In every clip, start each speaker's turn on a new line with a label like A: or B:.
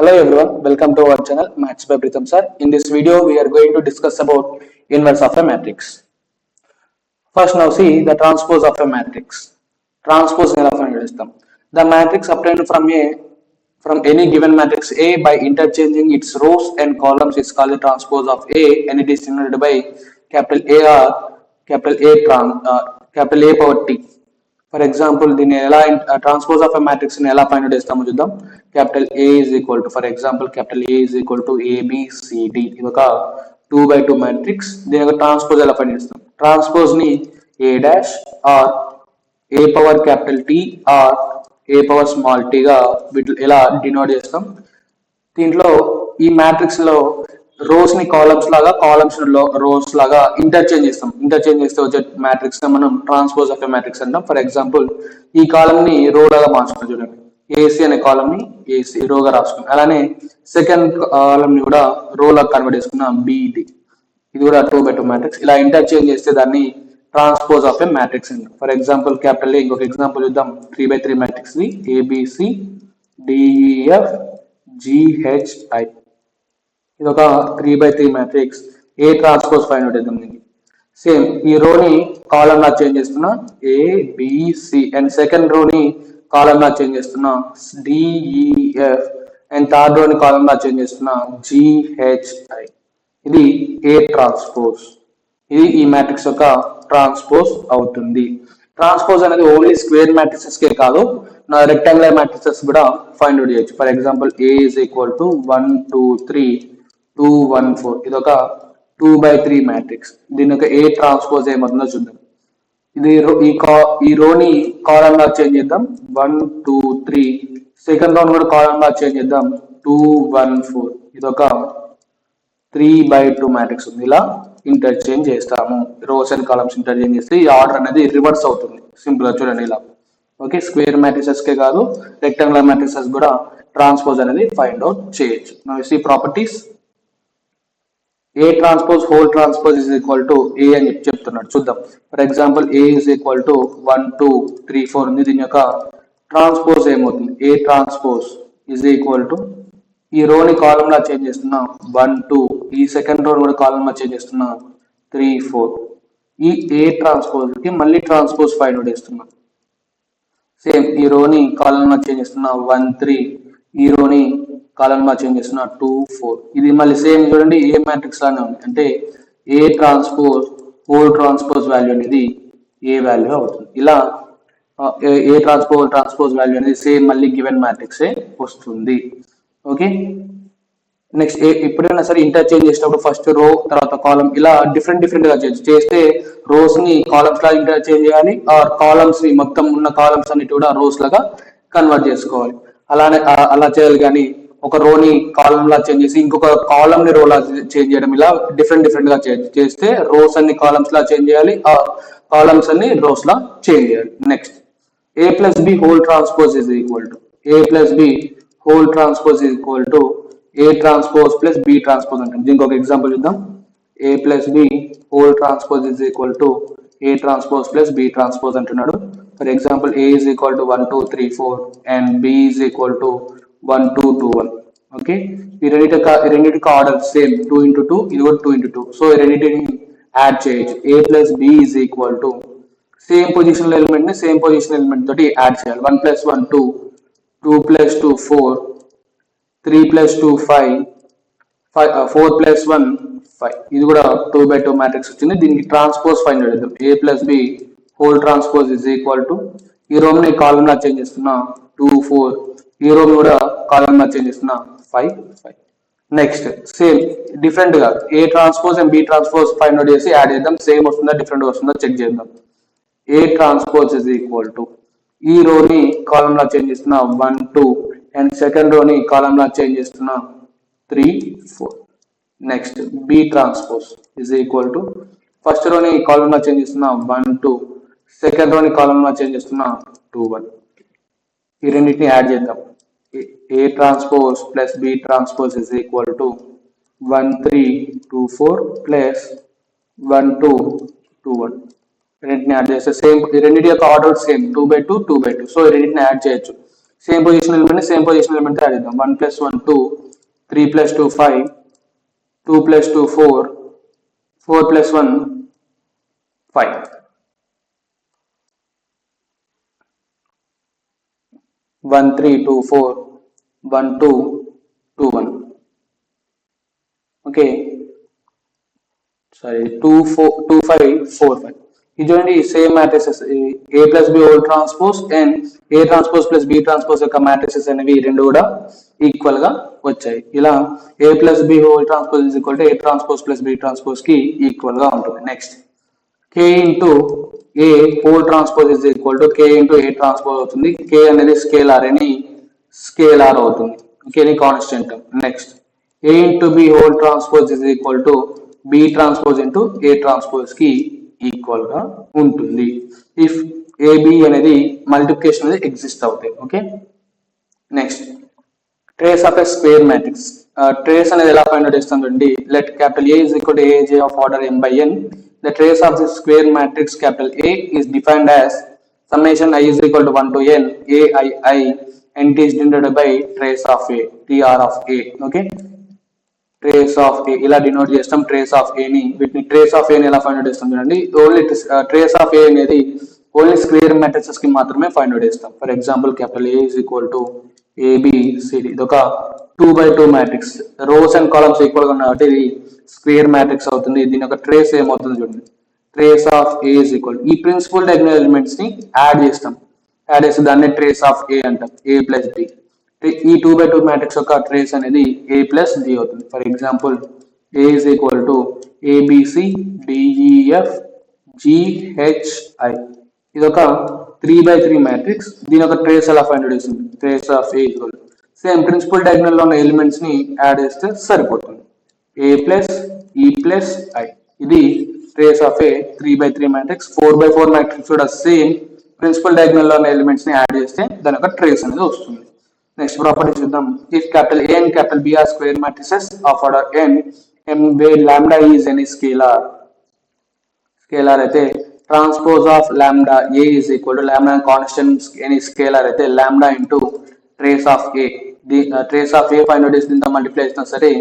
A: Hello everyone, welcome to our channel Maths by Pritham sir. In this video, we are going to discuss about inverse of a matrix. First, now see the transpose of a matrix. Transpose ఎలా find చేస్తాం? The matrix obtained from any given matrix A by interchanging its rows and columns is called the transpose of A, and it is denoted by capital A or capital A power T. For example దీన్ని ఎలా transpose of a matrix ని ఎలా find out చేస్తామో చూద్దాం. Capital A is equal to for example capital A is equal to ABCD, ఇది ఒక 2x2 matrix. దీని యొక్క ట్రాన్స్పోజ్ ఎలా ఫైండ్ చేస్తాం? ట్రాన్స్పోజ్ ని A dash or A power capital T or A power small T గా వీటి ఎలా డినోట్ చేస్తాం. దీంట్లో ఈ మ్యాట్రిక్స్ లో రోస్ ని కాలమ్స్ లాగా, కాలమ్స్ రోస్ లాగా ఇంటర్చేంజ్ చేస్తాం. ఇంటర్చేంజ్ చేస్తే వచ్చే మ్యాట్రిక్స్ మనం ట్రాన్స్పోజ్ ఆఫ్ ఎ మ్యాట్రిక్స్ అంటాం. ఫర్ ఎగ్జాంపుల్ ఈ కాలమ్ ని రో లాగా మార్చుకున్నాం చూడండి, ఏసీ అనే కాలమ్ ని ఏసీ రోగా రాసుకున్నాం. అలానే సెకండ్ కాలమ్ ని కూడా రో లాగా కన్వర్ట్ చేసుకున్నాం, బిడి, ఇది కూడా 2x2 మ్యాట్రిక్స్. ఇలా ఇంటర్చేంజ్ చేస్తే దాన్ని ట్రాన్స్పోజ్ ఆఫ్ ఎ మ్యాట్రిక్స్ అంటాం. ఫర్ ఎగ్జాంపుల్ క్యాపిటల్ ఏ, ఇంకొక ఎగ్జాంపుల్ చూద్దాం. 3x3 మ్యాట్రిక్స్ ని ఏబిసి డిఈఎఫ్ జిహెచ్ఐ, ఇది ఒక 3x3 matrix. A transpose find out చేద్దాం. దీనికి సేమ్ ఈ రోని కాలమ్ లా చేంజ్ చేస్తున్నా ఏబిసి, అండ్ సెకండ్ రోని కాలమ్ లా చేంజ్ చేస్తున్నా డిఈఎఫ్, అండ్ థర్డ్ రోని కాలమ్ లా చేంజ్ చేస్తున్నా జిహెచ్ఐ. ఇది ఏ ట్రాన్స్పోజ్. ఇది ఈ మ్యాట్రిక్స్ యొక్క ట్రాన్స్పోజ్ అవుతుంది. ట్రాన్స్పోజ్ అనేది ఓన్లీ స్క్వేర్ మ్యాట్రిసెస్ కే కాదు, రెక్టాంగులర్ మ్యాట్రిసెస్ కూడా ఫైండ్ అవుట్ చేయొచ్చు. For example A is equal to 1 2 3 2 1 4, ఇది ఒక 2x3 మ్యాట్రిక్స్. దీని యొక్క ఏ ట్రాన్స్పోజ్ ఏమవుతుందో చూద్దాం. ఇది ఈ రోని కాలమ్ లా చేంజ్ చేద్దాం 1 2 3, సెకండ్ రోని కూడా కాలమ్ లా చేంజ్ చేద్దాం 2 1 4, ఇది ఒక 3x2 మ్యాట్రిక్స్ ఉంది. ఇలా ఇంటర్చేంజ్ చేస్తాము. రోస్ అండ్ కాలమ్స్ ఇంటర్చేంజ్ చేస్తే ఈ ఆర్డర్ అనేది రివర్స్ అవుతుంది. సింపుల్ గా చూడండి ఇలా. ఓకే, స్క్వేర్ మ్యాట్రిసెస్ కే కాదు, రెక్టాంగులర్ మ్యాట్రిసెస్ కూడా ట్రాన్స్పోజ్ అనేది ఫైండ్ అవుట్ చేయొచ్చు. Now you see properties. A transpose whole transpose is equal to A అని చెప్తున్నాడు, చూద్దాం. For example A is equal to 1 2 3 4 ఉంది. దీని యొక్క ట్రాన్స్పోజ్ ఏమవుతుంది? A transpose is equal to ఈ రోని కాలమ్ లా చేంజ్ చేస్తున్నా 1 2, ఈ సెకండ్ రోని కూడా కాలమ్ లా చేంజ్ చేస్తున్నా 3 4. ఈ ఏ ట్రాన్స్పోజ్ కి మళ్ళీ ట్రాన్స్పోజ్ ఫైండ్ అవుట్ చేస్తున్నా. సేమ్ ఈ రోని కాలమ్ లా చేంజ్ చేస్తున్నా 1 3, ఈ రోని కాలమ్ లా చేంజ్ చేస్తున్నా 2 4. ఇది మళ్ళీ సేమ్ చూడండి, ఏ మ్యాట్రిక్స్ లానే ఉంది. అంటే ఏ ట్రాన్స్పోజ్ హోల్ ట్రాన్స్పోజ్ వాల్యూ అనేది ఏ వాల్యూ అవుతుంది. ఇలా ఏ ట్రాన్స్పోజ్ వాల్యూ అనేది సేమ్ మళ్ళీ గివెన్ మ్యాట్రిక్స్ వస్తుంది. ఓకే, నెక్స్ట్ ఎప్పుడైనా సరే ఇంటర్చేంజ్ చేసినప్పుడు ఫస్ట్ రో తర్వాత కాలమ్ ఇలా డిఫరెంట్ గా చేస్తే రోస్ ని కాలమ్స్ లాగా ఇంటర్చేంజ్ చేయాలి, ఆర్ కాలమ్స్ ని మొత్తం ఉన్న కాలమ్స్ అన్నిటి కూడా రోస్ లాగా కన్వర్ట్ చేసుకోవాలి. అలా చేయాలి. కానీ ఒక రోని కాలమ్ లా చేంజ్ చేసి ఇంకొక కాలమ్ ని రో లా చేంజ్ చేయడం, ఇలా డిఫరెంట్ గా చేస్తే రోస్ అన్ని కాలమ్స్ లా చేంజ్ చేయాలి, ఆ కాలమ్స్ అన్ని రోస్ లా చేంజ్ చేయాలి. Next A plus B whole transpose is equal to A plus B whole transpose is equal to A transpose plus B transpose అంటాం. దీనికి ఒక ఎగ్జాంపుల్ చూద్దాం. A plus B whole transpose is equal to A transpose plus B transpose అంటున్నాడు. For example A is equal to 1 2 3 4 and B is equal to 1 2 2 1. Okay, ఈ రెండింటికి order same 2 into 2, ఇది కూడా 2 into 2. So ఈ రెండింటిని add చేయొచ్చు. A plus B is equal to same position element ని same position element తోటి యాడ్ చేయాలి. 1 plus 1 2, 2 plus 2 4, 3 plus 2 5, 4 plus 1 5. ఇది కూడా 2x2 మ్యాట్రిక్స్ వచ్చింది. దీనికి ట్రాన్స్పోజ్ ఫైండ్ అవుట్ చేద్దాం. A plus B whole transpose is equal to ఈ రోమ్ ని కాలమ్ లా చేంజ్ చేస్తున్నా 2 4, ఈ రోమ్ కూడా కాలమ్ లా చేంజ్ చేస్తున్నా 5 5. నెక్స్ట్ సేమ్ డిఫరెంట్ గా A transpose and B transpose find out చేసి యాడ్ చేద్దాం. సేమ్ వస్తుందా డిఫరెంట్ వస్తుందా చెక్ చేద్దాం. A transpose is equal to ఈ రోని కాలమ్ లా చేంజ్ చేస్తున్నా 1 2, అండ్ సెకండ్ రోని కాలమ్ లా చేంజ్ చేస్తున్నా 3 4. Next B transpose is equal to first రోని కాలమ్ లా చేంజ్ చేస్తున్నా 1 2, సెకండ్ రోని కాలమ్ లా చేంజ్ చేస్తున్నా 2 1. ఈ రెండింటిని యాడ్ చేద్దాం. A transpose plus B transpose is equal to 1 3 2 4 plus 1 2 2 1. రెండింటిని యాడ్ చేస్తే సేమ్, రెండింటి యొక్క order same 2x2 2x2. So రెండింటిని యాడ్ చేయొచ్చు. Same position element same position element add చేద్దాం. 1 + 1 2, 3 + 2 5, 2 + 2 4, 4 + 1 5. 1 3 2 4, 1 2 2 1. Okay, sorry 2 4 2 5 4 5. ఇది చూడండి, same matrices A plus B whole transpose and A transpose plus B transpose యొక్క మ్యాట్రిసెస్ అనేవి రెండు కూడా ఈక్వల్ గా వచ్చాయి. ఇలా A plus B whole transpose is equal to A transpose plus B transpose కి ఈక్వల్ గా ఉంటుంది. Next K into A whole transpose is equal to K into A transpose అవుతుంది. K అనేది స్కేలార్ అని స్కేలార్ అవుతుంది. K ని constant. Next A into B whole transpose is equal to B transpose into A transpose కి equal గా ఉంటుంది. If AB అనేది multiplication అనేది ఎగ్జిస్ట్ అవుతాయి. Okay, next trace of a square matrix. Trace అనేది ఎలా ఫైండ్ అవుట్ చేస్తాం చూడండి. Let capital A is equal to AJ of order m by n. The trace of the square matrix capital A is defined as summation I is equal to 1 to n ai and it is denoted by trace of A, TR of A. Okay, trace of A ఇలా denote చేస్తాం. Trace of ఏ ని, వీటిని trace of ఏ ని ఎలా find out చేస్తాం చూడండి. Only trace of ఏ అనేది only square matrices కి మాత్రమే ఫైండ్ అవుట్ చేస్తాం. For example capital A is equal to ABCD. ఇది ఒక 2x2 matrix, rows and columns equal గా ఉన్నాయి కాబట్టి ఇది స్క్వేర్ మ్యాట్రిక్స్ అవుతుంది. దీని యొక్క ట్రేస్ ఏమవుతుంది చూడండి. Trace of A is equal, ఈ ప్రిన్సిపల్ డయాగ్నల్ ఎలిమెంట్స్ ని యాడ్ చేస్తాం. యాడ్ చేస్తే దాన్ని ట్రేస్ ఆఫ్ A అంటాం. A plus B. ఈ 2x2 మ్యాట్రిక్స్ యొక్క ట్రేస్ అనేది A ప్లస్ B అవుతుంది. For example A is equal to ABC DEF GHI. ఇది ఒక 3x3 మ్యాట్రిక్స్. దీని యొక్క ట్రేస్ ఎలా ఫైండ్ అవుట్ చేస్తుంది. Trace of A equal same principle diagonal లో ఉన్న ఎలిమెంట్స్ ని యాడ్ చేస్తే సరిపోతుంది. A plus E plus I. ఇది trace of A 3x3 matrix. 4x4 matrix కూడా సేమ్ ప్రిన్సిపల్ డయాగ్నల్ లో ఉన్న ఎలిమెంట్స్ ని యాడ్ చేస్తే దాని యొక్క ట్రేస్ అనేది వస్తుంది. నెక్స్ట్ ప్రాపర్టీ చూద్దాం. If capital A and capital B are square matrices of order n where lambda is any scalar అయితే transpose of lambda A is equal to lambda constant any scalar అయితే lambda into trace of A. Trace of A find out చేసి దీంతో multiply చేసినా సరే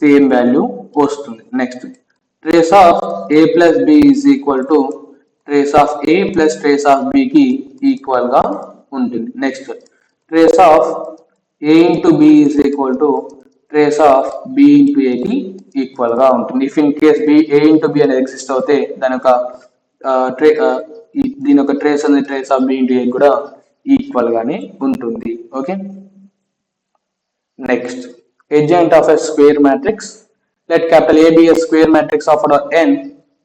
A: same value వస్తుంది. Next trace of A plus B is equal to trace of A plus trace of B కి equal గా ఉంటుంది. Next trace of A into B is equal to trace of B into A కి equal గా ఉంటుంది. If in case A into B అనేది exist అవుతే దాని యొక్క దీని యొక్క ట్రేస్ అనేది trace of B into A కూడా ఈక్వల్ గానే ఉంటుంది. Okay, next adjoint of a square matrix. Let capital A be a square matrix of order n.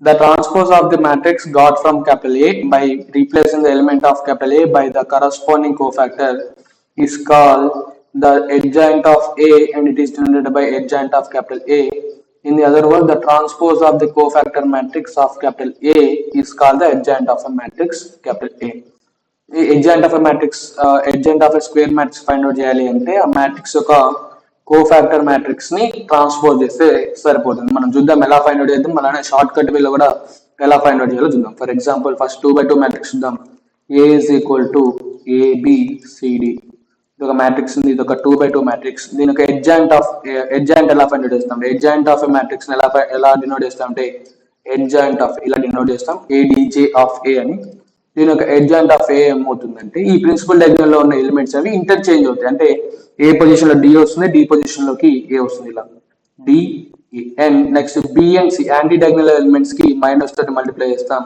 A: The transpose of the matrix got from capital A by replacing the element of capital A by the corresponding cofactor is called the adjoint of A and it is denoted by adjoint of capital A. In the other word, the transpose of the cofactor matrix of capital A is called the adjoint of a matrix capital A. The adjoint of a matrix, adjoint of a square matrix find out చేయాలి అంటే ఆ matrix యొక్క cofactor matrix ని transpose చేస్తే సరిపోతుంది. మనం చూద్దాం ఎలా ఫైండ్ అవుట్ చేద్దాం, అలానే షార్ట్ కట్ వేలో కూడా ఎలా ఫైండ్ అవుట్ చేయాలో చూద్దాం. For example first 2x2 matrix చూద్దాం. A is equal to ABCD. ఇది ఒక మ్యాట్రిక్స్ ఉంది. ఇది ఒక 2x2 మ్యాట్రిక్స్. దీని ఒక ఎడ్జాయింట్ ఎలా ఫైండ్ అవుట్ చేస్తాం. ఎడ్జాయింట్ ఆఫ్ ఎ మ్యాట్రిక్స్ ఎలా డినోట్ చేస్తాం అంటే ఎడ్జాయింట్ ఆఫ్ ఇలా డినోట్ చేస్తాం ADJ ఆఫ్ A అని. దీని యొక్క ఎడ్జాయింట్ ఆఫ్ A ఏమవుతుందంటే ఈ ప్రిన్సిపల్ డయాగ్నల్ లో ఉన్న ఎలిమెంట్స్ అవి ఇంటర్చేంజ్ అవుతాయి. అంటే ఏ పొజిషన్ లో D వస్తుంది, D పొజిషన్ లోకి A వస్తుంది. ఇలా D and next B and C anti diagonal elements కి మైనస్ తోటి మల్టిప్లై చేస్తాం.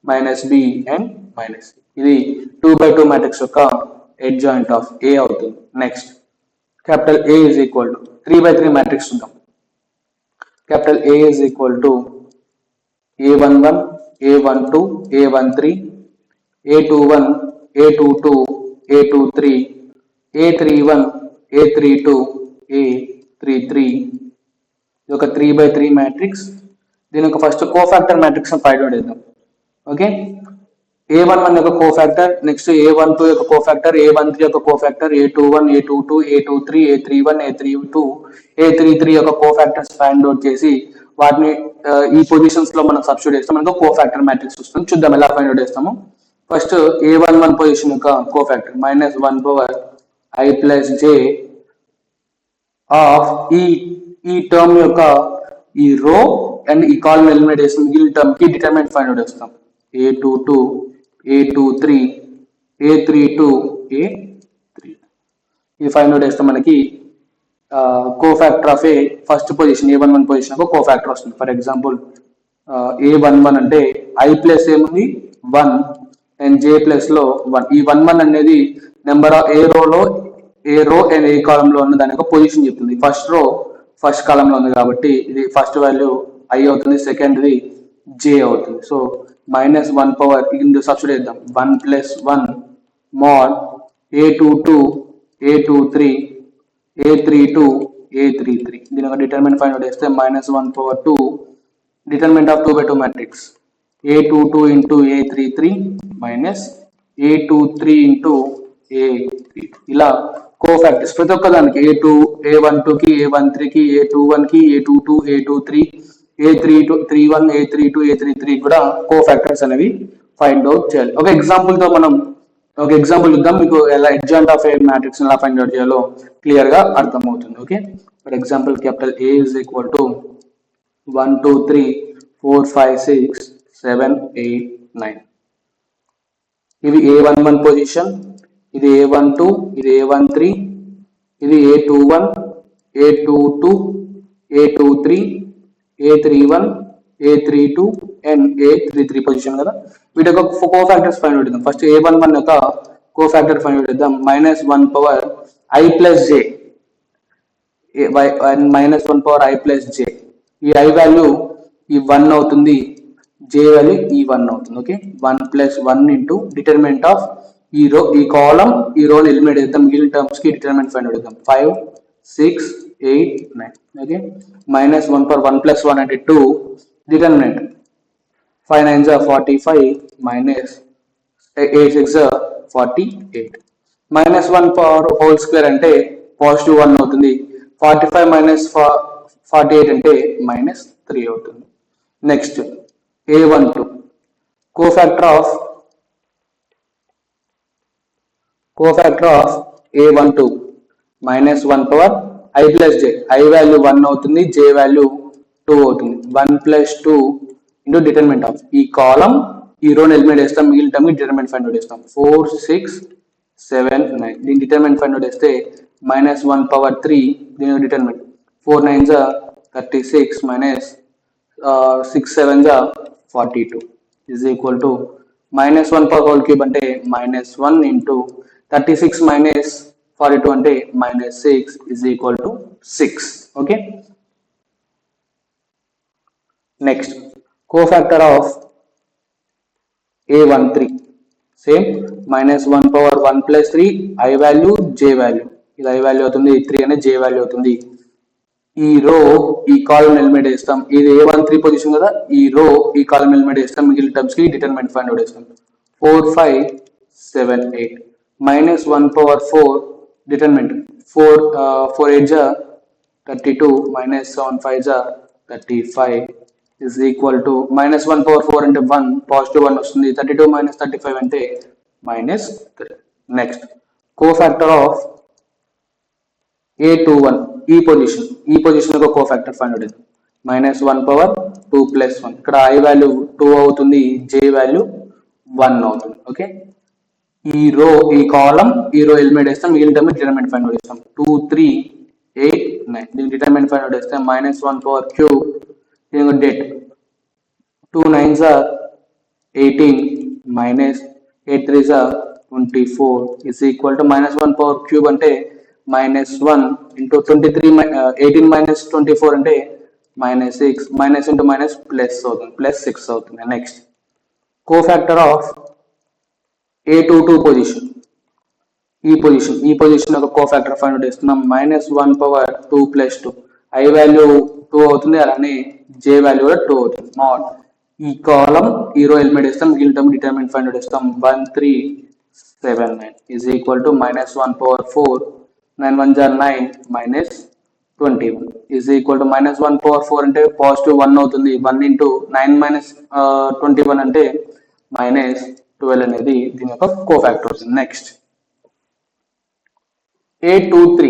A: -B and -C. ఇది 2x2 మ్యాట్రిక్స్ యొక్క adjoint of A అవుతుంది. Next capital A is equal to 3x3 matrix చూద్దాం. Capital A is equal to A11 A12 A13 A21 A22 A23 A31 A32 A33. ఇది ఒక 3x3 matrix. దీని యొక్క first cofactor matrix find out చేద్దాం. Okay, A11 యొక్క cofactor, next A12 యొక్క cofactor, A13 యొక్క cofactor, A21 A22 A23 A31 A32 A33 యొక్క cofactors find out చేసి వాటిని ఈ పొజిషన్స్ లో మనం సబ్స్టిట్యూట్ చేస్తాం. మనకు కోఫాక్టర్ మ్యాట్రిక్స్ వస్తుంది. చూద్దాం ఎలా ఫైండ్ అవుట్ చేస్తాము. ఫస్ట్ A11 పొజిషన్ యొక్క cofactor -1/(n)(1) I plus j of ఈ టర్మ్ యొక్క ఈ రో అండ్ ఈ కాలమ్ ఎలిమినేట్ చేసి మిగిలిన టర్మ్ కి డిటర్మినెంట్ ఫైండ్ అవుట్ చేస్తాం. A22 A23 A32 A3 ఇది ఫైండ్ అవుట్ చేస్తాం. మనకి cofactor of A first position A11 position ఒక కోఫాక్టర్ వస్తుంది. ఫర్ ఎగ్జాంపుల్ A11 అంటే I ప్లస్ ఏముంది 1 అండ్ J ప్లస్ లో 1. ఈ 11 అనేది నెంబర్ ఆఫ్ ఏ రో అండ్ ఏ కాలమ్ లో ఉన్న దాని యొక్క పొజిషన్ చెప్తుంది. ఫస్ట్ రో ఫస్ట్ కాలమ్ లో ఉంది కాబట్టి ఇది ఫస్ట్ వాల్యూ I అవుతుంది, సెకండ్ది J అవుతుంది. సో -1 పవర్ ఇందు సబ్స్టిట్యూట్ చేద్దాం. 1 + 1 mod A22 A23 A32 A33 దీని యొక్క డిటర్మినెంట్ ఫైండ్ అవుట్ చేస్తే -1 power 2 determinant of 2/2 matrix A22 into A33 minus A23 into A33 ఇలా కోఫాక్టర్స్ ప్రతి ఒక్క దానికి A12 కి A13 కి A21 కి A22 A23 A31 A32 A33 కూడా కోఫాక్టర్స్ అనేవి ఫైండ్ అవుట్ చేయాలి. ఒక ఎగ్జాంపుల్ ఇద్దాం, మీకు ఎలా అడ్జాయింట్ ఆఫ్ ఏ మ్యాట్రిక్స్ ఎలా ఫైండ్ అవుట్ చేయాలో క్లియర్ గా అర్థమవుతుంది. Okay, for example capital A is equal to 1 2 3 4 5 6 7 8 9. ఇది A11 పొజిషన్, ఇది A12, ఇది A13, ఇది A21, A22, A23, A31, A32 and A33 position కదా. వీటి యొక్క కోఫాక్టర్స్ ఫైండ్ అవుట్ చేద్దాం. ఫస్ట్ A11 యొక్క కోఫాక్టర్ ఫైండ్ అవుట్ చేద్దాం. -1 power I plus j -1 power I plus j. ఈ I వాల్యూ ఈ 1 అవుతుంది, j వాల్యూ ఈ 1 అవుతుంది. ఓకే, 1 + 1 ఇంటూ డిటర్మినెంట్ ఆఫ్ ఈ కాలం ఈ రోని ఎలిమినేట్ చేద్దాం. మిగిలిన టర్మ్స్ కి డిటర్మినెంట్ ఫైండ్ అవుట్ చేద్దాం. 5 6 8 9. ఓకే, -1 పవర్ 1 + 1 అంటే 2 determinant 5 9s are 45 minus 8 6 are 48. -1 power whole square అంటే పాజిటివ్ 1 అవుతుంది. 45 minus 48 అంటే -3 అవుతుంది. Next A12 cofactor of A12 -1 power I plus j. I value 1 అవుతుంది, j వాల్యూ 2 అవుతుంది. 1 + 2 ఇంటూ డిటర్మినెంట్ ఆఫ్ ఈ column ఈ రోని ఎలిమినేట్ చేస్తాం, మిగిలిన టర్మ్ కి డిటర్మినెంట్ ఫైండ్ అవుట్ చేస్తాం. 4 6 7 9 దీని డిటర్మినెంట్ ఫైండ్ అవుట్ చేస్తే -1 పవర్ 3 దీని determinant 4 9s are 36 minus 6 7s are 42 is equal to -1 power whole cube అంటే -1 ఇంటూ 36 minus 42 అంటే -6 is equal to 6. Okay, next cofactor of A13 same -1 power 1 + 3 I value j value. ఇది I value అవుతుంది, 3 అనేది j value అవుతుంది. ఈ రో ఈ column eliminate చేస్తాం. ఇది A13 పొజిషన్ కదా, ఈ రో ఈ కాలమ్ ఎలిమినేట్ చేస్తాం, మిగిలిన టర్మ్స్ కి డిటర్మినెంట్ ఫైండ్ అవుట్ చేస్తాం. 4 5 7 8 -1 power 4 determinant 4 8s are 32 -7 5s are 35 is equal to -1 power 4 అంటే 1 పాజిటివ్ 1 వస్తుంది. 32 - 35 అంటే -3. నెక్స్ట్ కోఫాక్టర్ ఆఫ్ A21 ఈ పొజిషన్ యొక్క కోఫాక్టర్ ఫైండ్ అవుట్ చేద్దాం. -1 పవర్ 2 + 1 ఇక్కడ I వాల్యూ 2 అవుతుంది, j వాల్యూ 1 అవుతుంది. ఓకే, ఈ కాలమ్ ఈ రో ఎలిమినేట్ చేస్తాం, మిగిలిన టర్మ్ డిటర్మినెంట్ ఫైండ్ అవుట్ చేస్తాం. 2 3 8 9 దీని డిటర్మినెంట్ ఫైండ్ అవుట్ చేస్తే -1 పవర్ క్యూబ్ దీని debt 2 9s are 18 minus 8 3s are 24 is equal to -1 power cube అంటే -1 into 23 18 minus 24 అంటే -6 మైనస్ ఇంటూ మైనస్ ప్లస్ అవుతుంది, +6 అవుతుంది. Next cofactor of A22 position ఈ position యొక్క కోఫాక్టర్ ఫైండ్ అవుట్ చేస్తున్నాం. -1 power 2 + 2 I value 2 అవుతుంది, అలానే j వాల్యూ కూడా 2 అవుతుంది. నాట్ ఈ కాలమ్ ఈ రో ఎలిమినేట్ చేస్తాం, మిగిలిన టర్మ్ డిటర్మినెంట్ ఫైండ్ అవుట్ చేస్తాం. 1 3 7 9 is equal to -1 power 4 9 1s are 9 -21 is equal to -1 power 4 అంటే పాజిటివ్ 1 అవుతుంది. 1 into 9 - 21 అంటే -12 అనేది దీని యొక్క కోఫాక్టర్ అవుతుంది. Next A23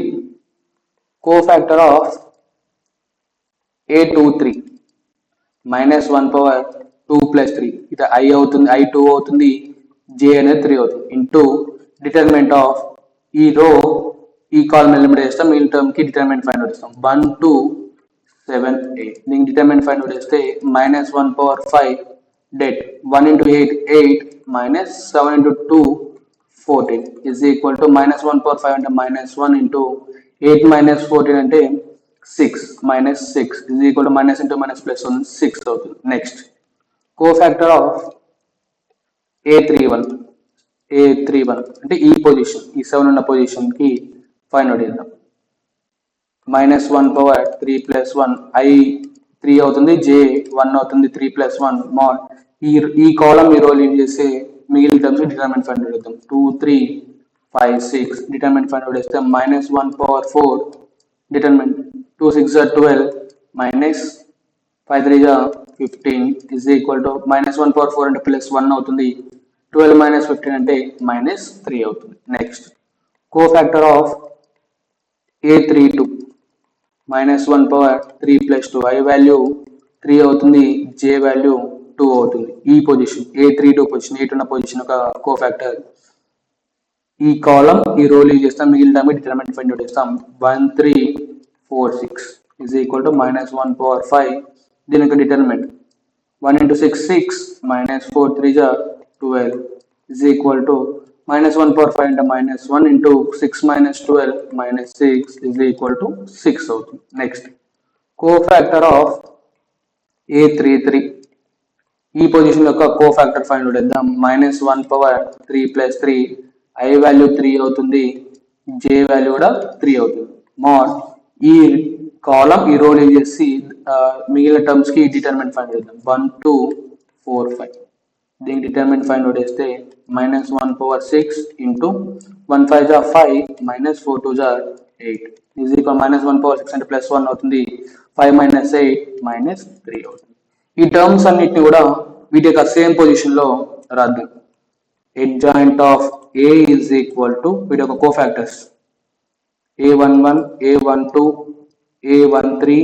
A: cofactor of A23 minus 1 power 2 plus 3 ఇది I అవుతుంది, I2 అవుతుంది, J అనేది 3 అవుతుంది ఇంటూ డిటర్మినెంట్ ఆఫ్ ఈ రో ఈ కాలమ్ ఎలిమినేట్ చేస్తాం, మిగిలిన టర్మ్ కి డిటర్మినెంట్ ఫైండ్ అవుట్ చేస్తాం 1 2 7 8 దీనికి డిటర్మినెంట్ ఫైండ్ అవుట్ చేస్తే minus 1 power 5 det 1 into 8 8 minus 7 into 2 14 is equal to minus 1 power 5 అంటే minus 1 into 8 minus 14 అంటే 6 minus 6 is equal to minus into minus plus 1 6 అవుతుంది. Next cofactor of A31 అంటే ఈ position ఈ 7 ఉన్న పొజిషన్ కి find out చేద్దాం. minus 1 power 3 plus 1 I 3 అవుతుంది, J 1 అవుతుంది, 3 plus 1 mod ఈ కాలమ్ ఈ రో లీవ్ చేస్తే మిగిలిన టర్మ్స్ డిటర్మినెంట్ ఫైండ్ అవుట్ చేద్దాం 2 3 5 6 డిటర్మినెంట్ ఫైండ్ అవుట్ చేస్తే minus 1 power 4 determinant 2 6 are 12 minus 5 3 are 15 is equal to minus 1 power 4 అంటే ప్లస్ 1 అవుతుంది, 12 minus 15 అంటే minus 3 అవుతుంది. Next cofactor of A32 minus 1 power 3 plus 2 I value 3 అవుతుంది, J value 2 అవుతుంది. ఈ position A32 position 8 ఉన్న position ఒక కోఫాక్టర్. ఈ కాలమ్ ఈ రో లీవ్ చేస్తాం, మిగిలిన డిటర్మినెంట్ ఫైండ్ అవుట్ చేస్తాం 1 3 4 6 is equal to minus 1 power 5 దీని యొక్క determinant 1 into 6 6 minus 4 3 are 12 is equal to minus 1 power 5 into minus 1 into 6 minus 12 minus 6 is equal to 6 అవుతుంది. నెక్స్ట్ cofactor of A33 ఈ position యొక్క cofactor find out చేద్దాం minus 1 power 3 plus 3 I value 3 అవుతుంది, J value కూడా 3 అవుతుంది. Mode ఈ column ఈ రో లీవ్ చేసి మిగిలిన టర్మ్స్ కి డిటర్మినెంట్ ఫైండ్ చేద్దాం 1 2 4 5 దీనికి డిటర్మినెంట్ ఫైండ్ అవుట్ చేస్తే minus 1 power 6 into 1 5 are 5 minus 4 2 are 8 is equal minus 1 power 6 అంటే ప్లస్ 1 అవుతుంది, 5 minus 8 minus 3 అవుతుంది. ఈ టర్మ్స్ అన్నిటిని కూడా వీటి యొక్క సేమ్ పొజిషన్ లో రాద్దాం. adjoint of A is equal to వీటి యొక్క cofactors A11 A12 A13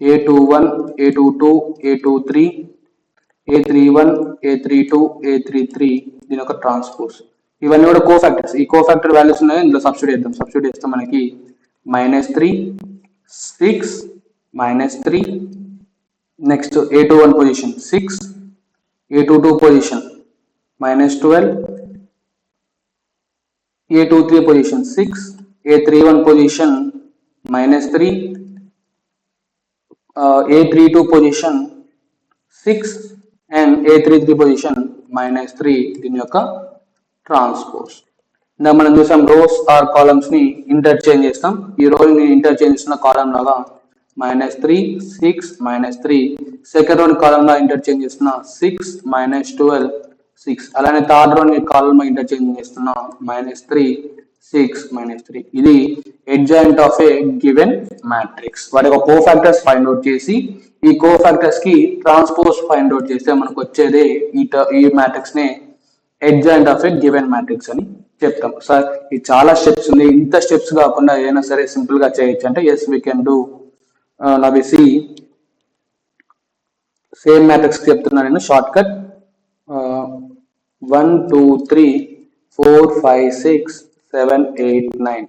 A: A21 A22 A23 A31 A32 A33 దీని యొక్క ట్రాన్స్పోజ్. ఇవన్నీ కూడా కోఫాక్టర్స్. ఈ కోఫాక్టర్ వాల్యూస్ ఉన్నాయి, ఇందులో సబ్స్టిట్యూట్ చేస్తే మనకి -3 6 -3 next A21 position 6 A22 position -12 A23 position 6 A31 position -3 A32 position 6 and A33 position -3 దీని యొక్క ట్రాన్స్పోజ్. మనం చూసాం రోస్ ఆర్ కాలమ్స్ ని ఇంటర్చేంజ్ చేస్తాం. ఈ రో ని ఇంటర్చేంజ్ చేస్తున్న కాలమ్ లాగా -3 6 -3 సెకండ్ రో కాలమ్ లా ఇంటర్చేంజ్ చేస్తున్న 6 -12 6 అలానే థర్డ్ రో ని కాలమ్ లా ఇంటర్చేంజ్ చేస్తున్న -3 6 -3. ఇది adjoint of a given matrix. వాటి యొక్క కోఫాక్టర్స్ ఫైండ్ అవుట్ చేసి ఈ కోఫాక్టర్స్ కి ట్రాన్స్పోజ్ ఫైండ్ అవుట్ చేస్తే మనకు వచ్చేదే ఈ మ్యాట్రిక్స్ నే adjoint of a given matrix అని చెప్తాం. సార్ ఇది చాలా స్టెప్స్ ఉంది, ఇంత స్టెప్స్ కాకుండా ఏదైనా సరే సింపుల్ గా చేయొచ్చు అంటే ఎస్ వీ కెన్ డూ. నవిసి సేమ్ మ్యాట్రిక్స్ చెప్తున్నాను నేను shortcut 1 2 3 4 5 6 7 8 9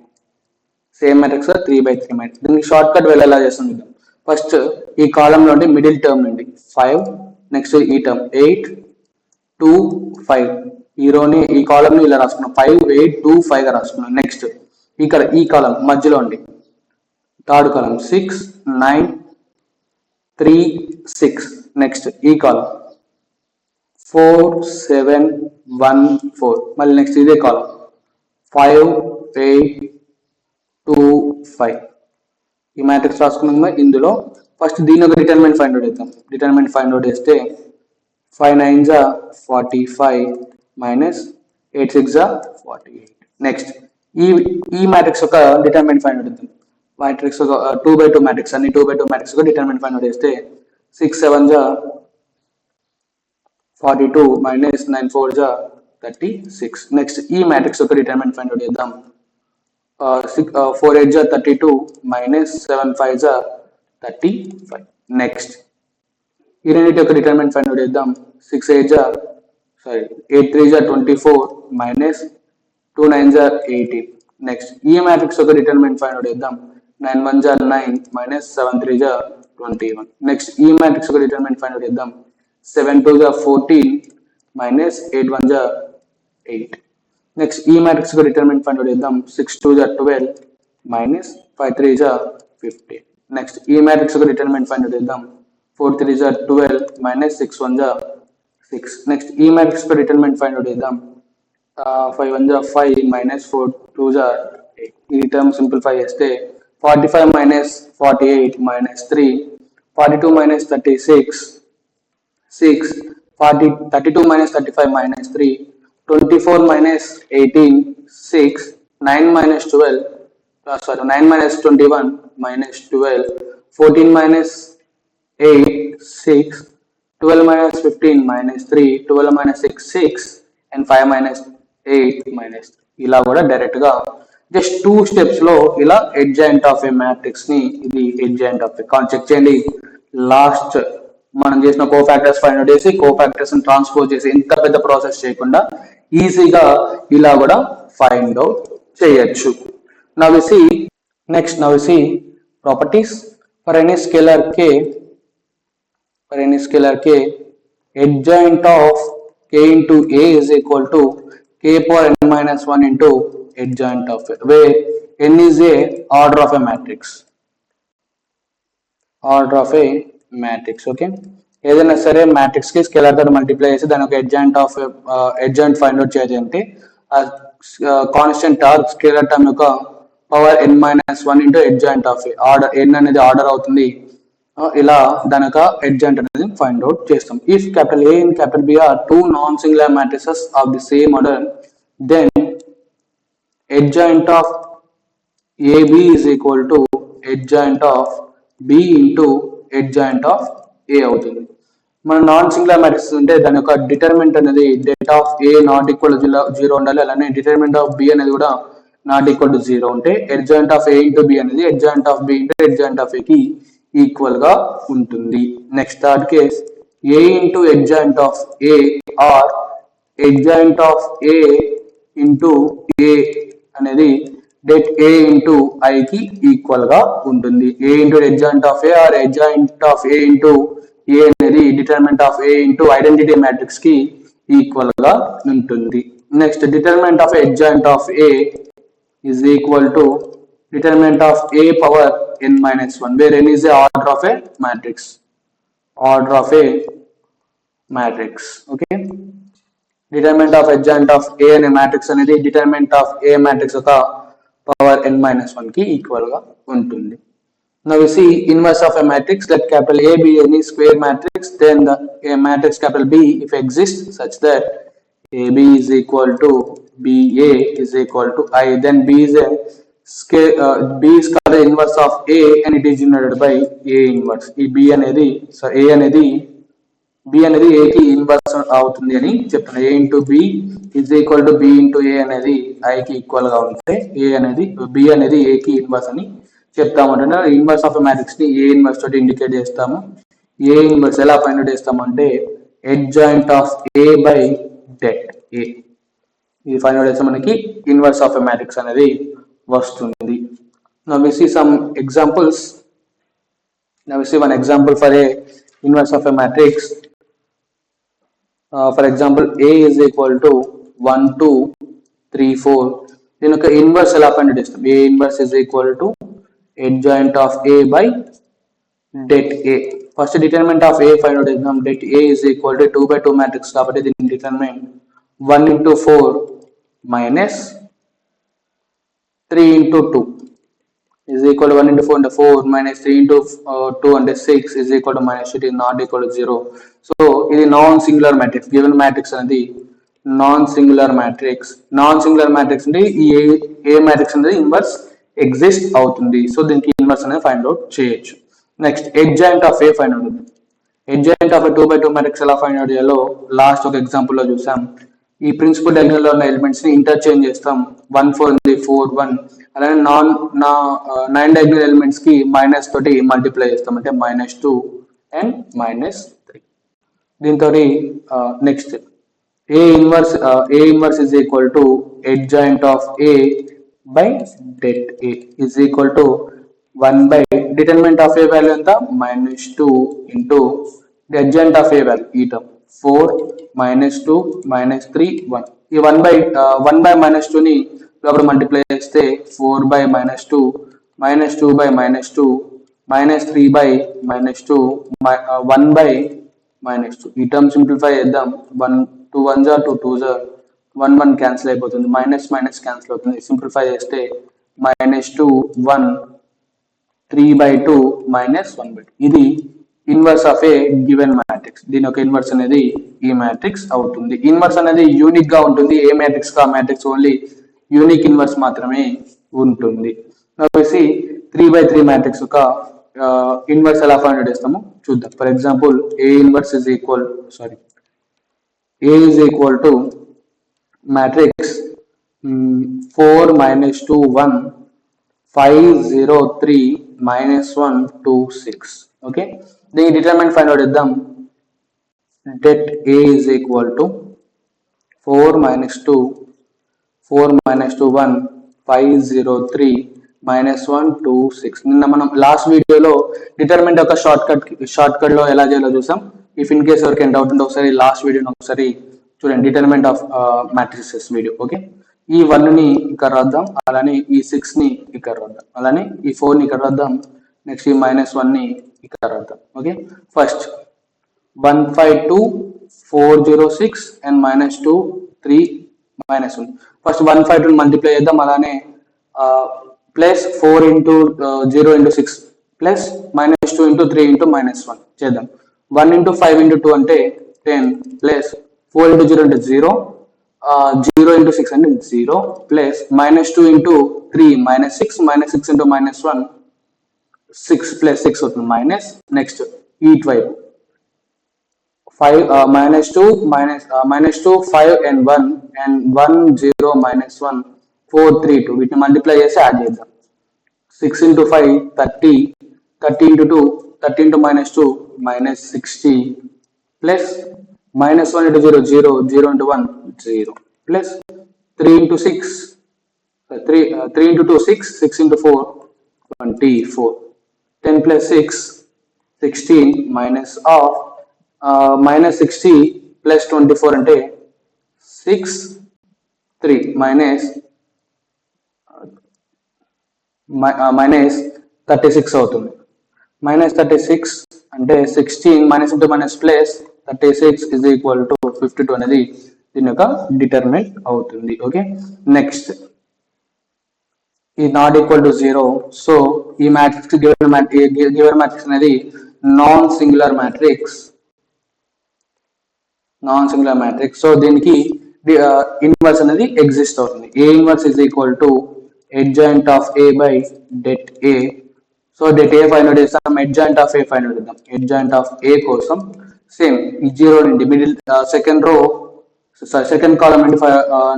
A: same matrix 3/3 matrix. దీనికి షార్ట్ కట్ వెళ్ళేలా చేస్తాం. ఫస్ట్ ఈ కాలమ్ నుండి మిడిల్ టర్మ్ నుండి 5 నెక్స్ట్ ఈ టర్మ్ 8 2 5 ఈ రోని ఈ కాలమ్ ని ఇలా రాసుకున్నాం 5 8 2 5 గా రాసుకున్నాం. నెక్స్ట్ ఇక్కడ ఈ కాలమ్ మధ్యలో ఉండి థర్డ్ కాలమ్ 6 9 3 6 నెక్స్ట్ ఈ కాలమ్ 4 7 1 4 మళ్ళీ నెక్స్ట్ ఇదే కాలమ్ 5 8 2 5 ఈ మ్యాట్రిక్స్ రాసుకున్నాం. ఇందులో ఫస్ట్ దీని ఒక డిటర్మినెంట్ ఫైండ్ అవుట్ చేద్దాం. డిటర్మినెంట్ ఫైండ్ అవుట్ చేస్తే 5 9 45 minus 8 6 48. నెక్స్ట్ ఈ మ్యాట్రిక్స్ యొక్క డిటర్మినెంట్ ఫైండ్ అవుట్ చేద్దాం. మ్యాట్రిక్స్ ఒక 2/2 మ్యాట్రిక్స్ అన్ని 2/2 మ్యాట్రిక్స్ యొక్క డిటర్మినెంట్ ఫైండ్ అవుట్ చేస్తే 6 7 42 minus 9 4 36. నెక్స్ట్ ఈ మ్యాట్రిక్స్ యొక్క డిటర్మినెంట్ ఫైండ్ అవుట్ చేద్దాం. 4 8 are 32 minus 7 5 are 35. Next, ఈ రెండింటి యొక్క డిటర్మినెంట్ ఫైండ్ అవుట్ చేద్దాం. 6 8 are sorry 8 3 are 24 minus 2 9 are 18. Next ఈ మ్యాట్రిక్స్ యొక్క డిటర్మినెంట్ ఫైండ్ అవుట్ చేద్దాం. 9 1 are 9 minus 7 3 are 21. నెక్స్ట్ ఈ మ్యాట్రిక్స్ యొక్క డిటర్మినెంట్ ఫైండ్ అవుట్ చేద్దాం. 7 2 are 14 minus 8 1 are 8. నెక్స్ట్ ఈ మ్యాట్రిక్స్ యొక్క డిటర్మినెంట్ ఫైండ్ అవుట్ చేద్దాం. 6 2 are 12 minus 5 3 are 15. నెక్స్ట్ ఈ మ్యాట్రిక్స్ యొక్క డిటర్మినెంట్ ఫైండ్ అవుట్ చేద్దాం. 4 3 are 12 minus 6 1 are 6. నెక్స్ట్ ఈ మ్యాట్రిక్స్ యొక్క డిటర్మినెంట్ ఫైండ్ అవుట్ చేద్దాం. 5 1 are 5 minus 4 2 are 8. ఈ టర్మ్ సింప్లిఫై చేస్తే 45 minus 48 minus 3, 42 minus 36 6, 32 minus 35 minus 3, 24 minus 18 6, 9 minus 12 9 minus 21 minus 12, 14 minus 8 6, 12 minus 15 minus 3, 12 minus 6 6 and 5 minus 8 minus 3. ఇలా కూడా direct గా just 2 steps లో ఇలా అడ్జాయింట్ ఆఫ్ ఏ మ్యాట్రిక్స్ ని ఇది అడ్జాయింట్ ఆఫ్ చెక్ చేయండి. లాస్ట్ మనం చేసిన కోఫాక్టర్స్ ఫైండ్ అవుట్ చేసి కోఫాక్టర్స్ ని ట్రాన్స్పోజ్ చేసి ఇంత పెద్ద ప్రాసెస్ చేయకుండా ఈజీగా ఇలా కూడా ఫైండ్ అవుట్ చేయొచ్చు. Now we see properties for any scalar k, adjoint of k into a is equal to k power n minus 1 into adjoint of a, where n is a order of a matrix. Okay, ఏదైనా సరే matrix కి scalar తో multiply చేసి దాని ఒక adjoint find out చేయాలంటే constant torque scalar term యొక్క power n minus 1 into adjoint of a, order n అనేది ఆర్డర్ అవుతుంది. ఇలా దాని యొక్క అడ్జాయింట్ అనేది ఫైండ్ అవుట్ చేస్తాం. If capital A and capital B are two non-singular matrices of the same order, then adjoint of AB is equal to adjoint of B into adjoint of A అవుతుంది. మన non singular matrix ఉంటే దాని యొక్క determinant అనేది det of A not equal to 0 ఉండాలి. అలానే determinant of B అనేది కూడా నాట్ ఈక్వల్ టు 0 ఉంటే adjoint of A into B అనేది adjoint of B into adjoint of A కి ఈక్వల్ గా ఉంటుంది. Next third case A into adjoint of A or adjoint of A into A అనేది det A into I కి equal గా ఉంటుంది. A into adjoint of A or adjoint of A into A అనేది determinant of A into identity matrix కి equal గా ఉంటుంది. Next determinant of adjoint of A is equal to determinant of A power n minus 1, where n is the order of a matrix. Okay, determinant of adjoint of A అనే matrix అనేది determinant of A matrix యొక్క power n minus 1 కి equal గా ఉంటుంది. Now we see inverse of a matrix. Let capital A be any square matrix, then the a matrix capital B if exists such that AB is equal to BA is equal to I, then B is a scale B is called the inverse of A and it is denoted by A inverse. ఈ B అనేది B అనేది A కి inverse అవుతుంది అని చెప్తాను. A into B is equal to B into A అనేది I కి equal గా ఉంటే B అనేది A కి ఇన్వర్స్ అని చెప్తాము. అంటే ఇన్వర్స్ ఆఫ్ మ్యాట్రిక్స్ ని A ఇన్వర్స్ తోటి ఇండికేట్ చేస్తాము. A ఇన్వర్స్ ఎలా ఫైండ్ అవుట్ చేస్తాము అంటే adjoint of A by det A. ఇది ఫైండ్ అవుట్ చేస్తే మనకి ఇన్వర్స్ ఆఫ్ మ్యాట్రిక్స్ అనేది వస్తుంది. Now we see some examples. Now we see one example for a inverse of a matrix. For example, A is equal to 1 2 3 4. దీని యొక్క inverse ఎలా find out చేస్తాం? A inverse is equal to adjoint of A by det A. First determinant of A find out చేద్దాం. det A is equal to 2 by 2 matrix కాబట్టి దీని determinant 1 into 4 minus 3 into 2 is equal to 1 into 4 into 4 minus 3 into 2 and 6 is equal to minus 2, not equal to 0. So ఇది non singular matrix. Given matrix అనేది non singular matrix అంటే ఈ ఏ matrix అనేది inverse exist అవుతుంది. So దీనికి inverse అనేది find out చేయొచ్చు. Next adjoint of A find out. adjoint of a 2 by 2 matrix ఎలా ఫైండ్ అవుట్ చేయాలో లాస్ట్ ఒక ఎగ్జాంపుల్ లో చూసాం. ఈ ప్రిన్సిపల్ డయాగ్నల్ లో ఉన్న ఎలిమెంట్స్ ని ఇంటర్చేంజ్ చేస్తాం. 1 4 ఉంది 4 1 అలానే నైన్ డయాగ్నల్ ఎలిమెంట్స్ కి మైనస్ తోటి మల్టిప్లై చేస్తాం, అంటే -2 అండ్ -3. దీంతో next A inverse is equal to adjoint of A by det A is equal to 1 by determinant of A value ఎంత -2 into the adjoint of A value ఈ term 4 -2 -3 1. ఈ 1 by -2 ని లోపల multiply చేస్తే 4 by -2 -2 by -2 -3 by -2 1 by -2. ఈ term simplify చేద్దాం. 2 1s are 2 2s are 1 1 cancel అయిపోతుంది, minus minus cancel అవుతుంది. సింప్లిఫై చేస్తే -2 1 3/2 -1/2. ఇది inverse of a given matrix. దీని యొక్క ఇన్వర్స్ అనేది ఈ మ్యాట్రిక్స్ అవుతుంది. ఇన్వర్స్ అనేది యూనిక్ గా ఉంటుంది. ఏ మ్యాట్రిక్స్ కా మ్యాట్రిక్స్ ఓన్లీ యూనిక్ ఇన్వర్స్ మాత్రమే ఉంటుంది. కాబట్టి 3/3 మ్యాట్రిక్స్ యొక్క ఇన్వర్స్ ఎలా ఫైండ్ అవుట్ చేస్తామో చూద్దాం. For example A inverse is equal to matrix 4 -2 1 5 0 3 -1 2 6. Okay, దీని డిటర్మినెంట్ ఫైండ్ అవుట్ చేద్దాం. det A is equal to 4 -2 1 5 0 3 -1 2 6. నిన్న మనం లాస్ట్ వీడియోలో డిటర్మినెంట్ యొక్క షార్ట్ కట్ లో ఎలా చేయాలో చూసాం. ఇఫ్ ఇన్ కేస్ ఎవరికైనా డౌట్ ఉంటే ఒకసారి లాస్ట్ వీడియోని ఒకసారి చూడండి, determinant of matrices video. Okay, ఈ 1 ని ఇక్కడ రాద్దాం, అలానే ఈ 6 ని ఇక్కడ రాద్దాం, అలానే ఈ 4 ని ఇక్కడ రాద్దాం, నెక్స్ట్ ఈ -1 ని ఇక్కడ రాద్దాం. Okay, first 1 5 2 4 0 6 and -2 3 -1. First 1 5 2 multiply చేద్దాం, అలానే plus 4 into 0 into 6 plus -2 into 3 into -1 చేద్దాం. 1 into 5 into 2 అంటే 10 ప్లస్ 4 into 0 అంటే 0, 0 into 6 అంటే 0 ప్లస్ -2 into 3 -6 -6 into -1 6 ప్లస్ 6 అవుతుంది మైనస్. నెక్స్ట్ ఈట్ వైపు 5 -2 5 and 1 and 1 0 -1 4 3 2. వీటిని మల్టిప్లై చేసి యాడ్ చేద్దాం. 6 into 5 30 30 into 2 30 into -2 -60 plus -1 into 0 0 0 into 1 0 plus 3 into 6 3 into 2 6 6 into 4 24 10 plus 6 16 minus of -60 plus 24 అంటే 6 3 మైనస్ 36 అవుతుంది. -36 అంటే 16 minus into minus plus 36 is equal to 52 అనేది దీని యొక్క డిటర్మినెంట్ అవుతుంది. ఓకే, నెక్స్ట్ ఈ నాట్ ఈక్వల్ టు 0. సో ఈ మ్యాట్రిక్స్ గివెన్ మ్యాట్రిక్స్ అనేది నాన్ సింగులర్ మ్యాట్రిక్స్. సో దీనికి ఇన్వర్స్ అనేది ఎగ్జిస్ట్ అవుతుంది. A inverse is equal to adjoint of A by det A. So det A find out చేస్తాం, adjoint of A find out చేద్దాం. adjoint of A కోసం same ఈ 0 నుండి middle second column నుండి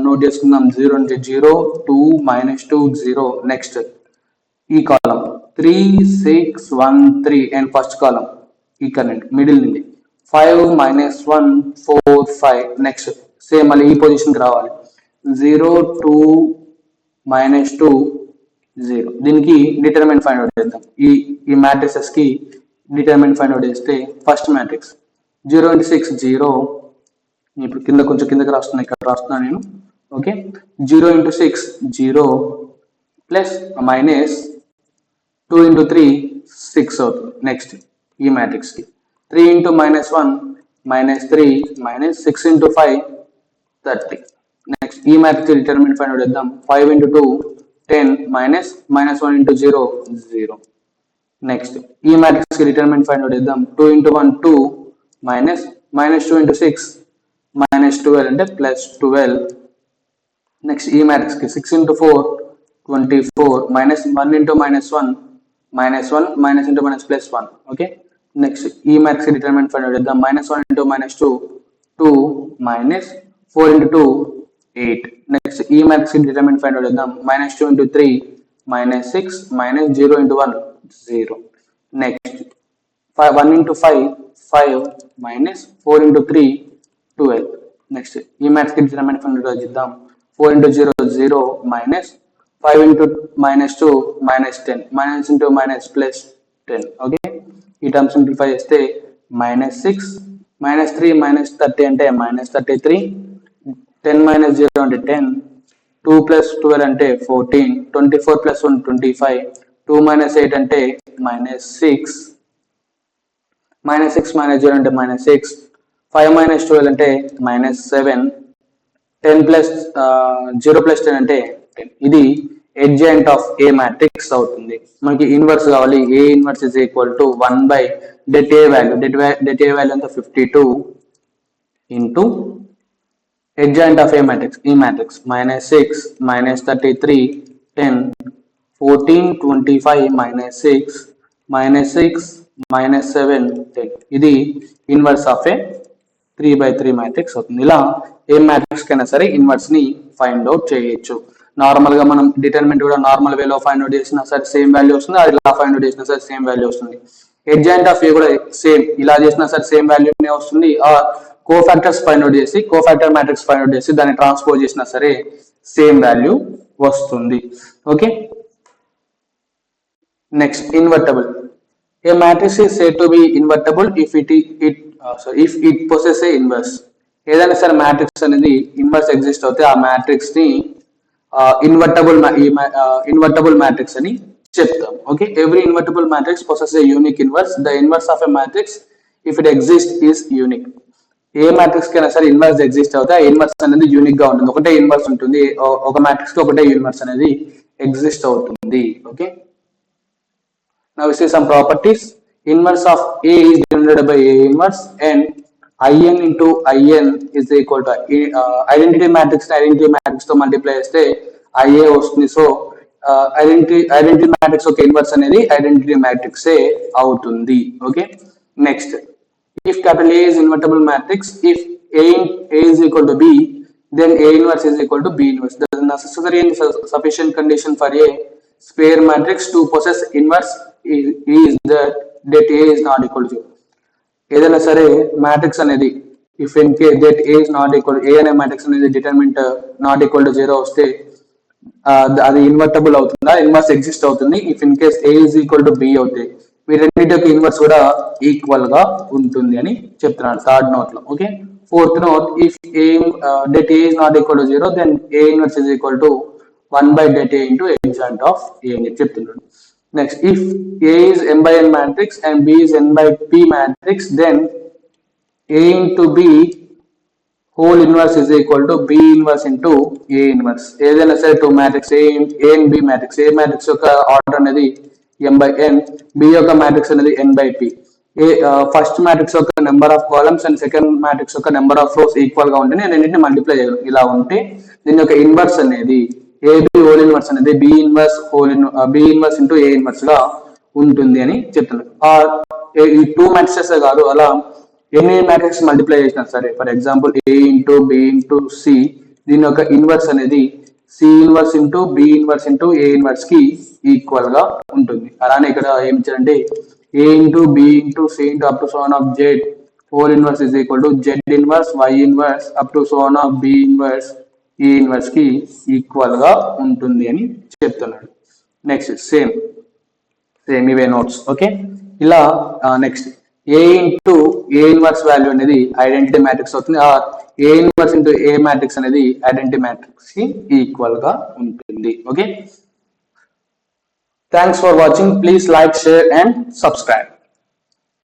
A: note చేసుకుందాం. 0 నుండి 0 2 -2 0. నెక్స్ట్ ఈ కాలం 3 6 1 3 అండ్ ఫస్ట్ కాలం ఇక్కడ నుండి మిడిల్ నుండి 5 -1 4 5. నెక్స్ట్ సేమ్ మళ్ళీ ఈ పొజిషన్కి రావాలి. 0 2 -2 0. దీనికి డిటర్మినెంట్ ఫైండ్ అవుట్ చేద్దాం. ఈ మ్యాట్రిసెస్ కి డిటర్మినెంట్ ఫైండ్ అవుట్ చేస్తే ఫస్ట్ మ్యాట్రిక్స్ 0 into 6 0. ఇప్పుడు కొంచెం కిందకి రాస్తున్నా, ఇక్కడ రాస్తున్నాను నేను. ఓకే, 0 into 6 0 ప్లస్ -2 into 3 6 అవుతుంది. నెక్స్ట్ ఈ మ్యాట్రిక్స్ కి 3 into -1 -3 -6 into 5 30. నెక్స్ట్ ఈ మ్యాట్రిక్స్ డిటర్మినెంట్ ఫైండ్ అవుట్ చేద్దాం. 5 into 2 10 -1 into 0 0. నెక్స్ట్ ఈ మ్యాట్రిక్స్ కి డిటర్మినెంట్ ఫైండ్ అవుట్ చేద్దాం. 2 into 1 2 -2 into 6 -12 అంటే +12. నెక్స్ట్ ఈ మ్యాట్రిక్స్ కి 6 into 4 24 -1 into -1 -1 minus into minus +1. Okay, next ఈ మ్యాట్రిక్స్ డిటర్మినెంట్ ఫైండ్ అవుట్ చేద్దాం. -1 into -2 2 -4 into 2 8. నెక్స్ట్ ఈ మ్యాట్రిక్స్ డిటర్మినెంట్ ఫైండ్ అవుట్ చేద్దాం. -2 into 3 minus 6 minus 0 into 1 0. Next 1 into 5 5 minus 4 into 3 12. Next ఈ maths కి determinant find out చేద్దాం. 4 into 0 0 minus 5 into minus 2 minus 10 minus into minus plus 10. Okay, ఈ term simplify చేస్తే minus 6 minus 3 minus 30 అంటే minus 33, 10 minus 0 అంటే 10, 2 plus 12 అంటే 14, 24 plus 1 25, 2 minus 8 అంటే minus 6, minus 6 minus 0 అంటే minus 6, 5 minus 12 అంటే minus 7, 10 plus 0 plus 10 అంటే 10. ఇది adjoint of A matrix అవుతుంది. మనకి ఇన్వర్స్ కావాలి. A inverse is equal to 1 by det A value. Det A value అంతా 52 into adjoint of A matrix. E matrix minus 6 minus 33 10 14 25 minus 6 minus 6 minus 7 10. ఇది inverse of A 3/3 matrix అవుతుంది. ఇలా ఏ matrix కైనా సరే inverse ని find out చేయొచ్చు. Normal గా మనం డిటర్మినెంట్ కూడా నార్మల్ వేలో ఫైండ్ అవుట్ చేసినా సరే సేమ్ వాల్యూ వస్తుంది, అది ఇలా ఫైండ్ అవుట్ చేసినా సరే సేమ్ వాల్యూ వస్తుంది. ఎడ్జాయింట్ ఆఫ్ ఏ కూడా సేమ్, ఇలా చేసినా సరే సేమ్ వాల్యూనే వస్తుంది. కోఫాక్టర్స్ ఫైండ్ అవుట్ చేసి కోఫాక్టర్ మ్యాట్రిక్స్ ఫైండ్ అవుట్ చేసి దాన్ని ట్రాన్స్పోజ్ చేసినా సరే సేమ్ వాల్యూ వస్తుంది. Okay, next invertible. A matrix is said to be invertible if it possesses a inverse. ఏదైనా సరే మ్యాట్రిక్స్ అనేది ఇన్వర్స్ ఎగ్జిస్ట్ అవుతే ఆ మ్యాట్రిక్స్ ని ఇన్వర్టబుల్ మ్యాట్రిక్స్ అని చెప్తాం. Okay, every invertible matrix possesses a unique inverse. The inverse of a matrix if it exists is unique. A matrix కైనా సరే ఇన్వర్స్ ఎగ్జిస్ట్ అవుతే ఆ ఇన్వర్స్ అనేది యూనిక్ గా ఉంటుంది. ఒకటే ఇన్వర్స్ ఉంటుంది, ఒక మ్యాట్రిక్స్ కి ఒకటే ఇన్వర్స్ అనేది ఎగ్జిస్ట్ అవుతుంది. Okay, now we see some properties. Inverse of A is denoted by A inverse and In into In is equal to identity matrix తో మల్టిప్లై చేస్తే IA వస్తుంది. సో ఐడెంటిటీ మ్యాట్రిక్స్ ఒక inverse అనేది identity matrix అవుతుంది. Okay, next if capital A is invertible matrix, if A is equal to B, then A inverse is equal to B inverse. The necessary and sufficient condition for a square matrix to possess inverse is that A is not equal to 0. ఏదైనా సరే matrix అనేది if in case that A is not equal to A అనే matrix అనేది determinant not equal to 0 వస్తే అది invertible అవుతుందా, inverse exist అవుతుంది. If in case A is equal to B అవుతే వీటన్నిటి యొక్క ఇన్వర్స్ కూడా ఈక్వల్ గా ఉంటుంది అని చెప్తున్నాడు థర్డ్ నోట్ లో. Okay, fourth note, if det A is not equal to 0 then A inverse is equal to 1 by det A into adjoint of A అని చెప్తున్నాడు. Next, if A is n by n matrix and B is n by p matrix, then A into B whole inverse is equal to B inverse into A inverse. ఏదైనా సరే two matrix A and B మ్యాట్రిక్స్, A matrix యొక్క order అనేది m by n, B యొక్క matrix అనేది n by p. First matrix యొక్క number of columns and second matrix యొక్క number of rows equal గా ఉంటే నేను రెండింటిని మల్టిప్లై చేయగలను. ఇలా ఉంటే దీని యొక్క ఇన్వర్స్ అనేది AB హోల్ ఇన్వర్స్ అనేది B inverse into A inverse గా ఉంటుంది అని చెప్తున్నాను. ఈ టూ మ్యాట్రిక్సెస్ కాదు, అలా ఎన్ని మ్యాట్రిక్స్ మల్టిప్లై చేసినా సరే, for example A into B into C, దీని యొక్క ఇన్వర్స్ అనేది C inverse into B inverse into A inverse కి ఈక్వల్ గా ఉంటుంది. అలానే ఇక్కడ ఏం చేయాలంటే A into B into C into up to so on off Z whole inverse is equal to Z inverse Y inverse up to so on off B inverse A inverse కి equal గా ఉంటుంది అని చెప్తున్నాడు. Next same ఇవే notes. Okay, ఇలా next A into A inverse value అనేది identity matrix అవుతుంది. A inverse into A matrix అనేది ఐడెంటిటీ మ్యాట్రిక్స్ కి ఈక్వల్ గా ఉంటుంది. Okay, thanks for watching. Please like, share and subscribe.